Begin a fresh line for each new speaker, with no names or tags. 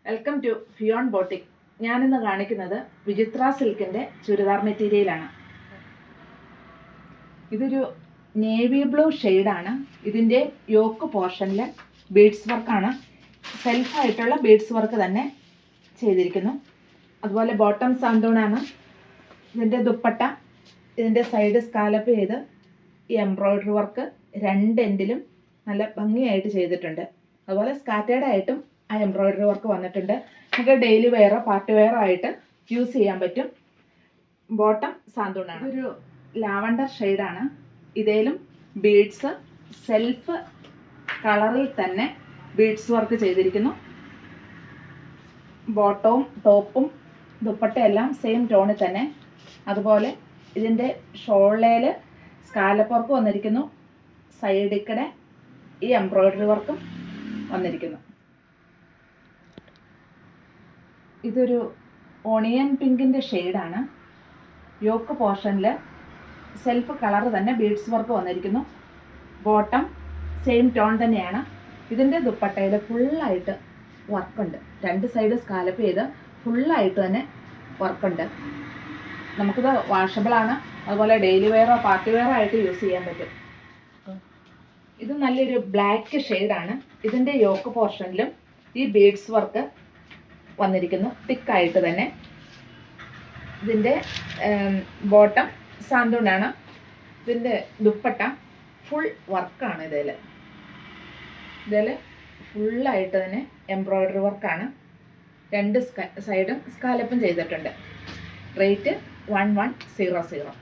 Welcome to ഫിയോൺ boutique. ഞാനിന്ന് കാണിക്കുന്നത് വിചിത്ര സിൽക്കിൻ്റെ ചുരിദാർ മെറ്റീരിയലാണ്. ഇതൊരു നേവി ബ്ലൂ ഷെയ്ഡാണ്. ഇതിൻ്റെ യോക്ക് പോർഷനിൽ ബീഡ്സ് വർക്കാണ്. സെൽഫായിട്ടുള്ള ബീഡ്സ് വർക്ക് തന്നെ ചെയ്തിരിക്കുന്നു. അതുപോലെ ബോട്ടം സാന്തൂണാണ്. ഇതിൻ്റെ ദുപ്പട്ട, ഇതിൻ്റെ സൈഡ് സ്കാലപ്പ് ചെയ്ത് ഈ എംബ്രോയ്ഡറി വർക്ക് രണ്ട് എൻഡിലും നല്ല ഭംഗിയായിട്ട് ചെയ്തിട്ടുണ്ട്. അതുപോലെ സ്കാറ്റേഡ് ആയിട്ടും ആ എംബ്രോയ്ഡറി വർക്ക് വന്നിട്ടുണ്ട്. നമുക്ക് ഡെയിലി വെയറോ പാർട്ടി വെയറോ ആയിട്ട് യൂസ് ചെയ്യാൻ പറ്റും. ബോട്ടം സാന്തൂണാണ്. ഇതൊരു ലാവണ്ടർ ഷെയ്ഡാണ്. ഇതേലും ബീഡ്സ് സെൽഫ് കളറിൽ തന്നെ ബീഡ്സ് വർക്ക് ചെയ്തിരിക്കുന്നു. ബോട്ടവും ടോപ്പും ദുപ്പട്ടയെല്ലാം സെയിം ടോണിൽ തന്നെ. അതുപോലെ ഇതിൻ്റെ ഷോളയിൽ സ്കാലപ്പ് വർക്ക് വന്നിരിക്കുന്നു. സൈഡിക്കടെ ഈ എംബ്രോയ്ഡറി വർക്കും വന്നിരിക്കുന്നു. ഇതൊരു ഓണിയൻ പിങ്കിൻ്റെ ഷെയ്ഡാണ്. യോക്ക് പോർഷനിൽ സെൽഫ് കളർ തന്നെ ബീഡ്സ് വർക്ക് വന്നിരിക്കുന്നു. ബോട്ടം സെയിം ടോൺ തന്നെയാണ്. ഇതിൻ്റെ ദുപ്പട്ടയിൽ ഫുള്ളായിട്ട് വർക്കുണ്ട്. രണ്ട് സൈഡ് സ്കാലപ്പ് ചെയ്ത് ഫുള്ളായിട്ട് തന്നെ വർക്കുണ്ട്. നമുക്കിത് വാഷബിളാണ്. അതുപോലെ ഡെയിലി വെയറോ പാർട്ടി വെയറോ ആയിട്ട് യൂസ് ചെയ്യാൻ പറ്റും. ഇത് നല്ലൊരു ബ്ലാക്ക് ഷെയ്ഡാണ്. ഇതിൻ്റെ യോക്ക് പോർഷനിലും ഈ ബീഡ്സ് വർക്ക് വന്നിരിക്കുന്നു, തിക്കായിട്ട് തന്നെ. ഇതിൻ്റെ ബോട്ടം സാന്തൂണാണ്. ഇതിൻ്റെ ദുപ്പട്ട ഫുൾ വർക്കാണ്. ഇതിൽ ഫുള്ളായിട്ട് തന്നെ എംബ്രോയ്ഡറി വർക്കാണ്. രണ്ട് സൈഡും സ്കാലപ്പും ചെയ്തിട്ടുണ്ട്. റേറ്റ് 1100.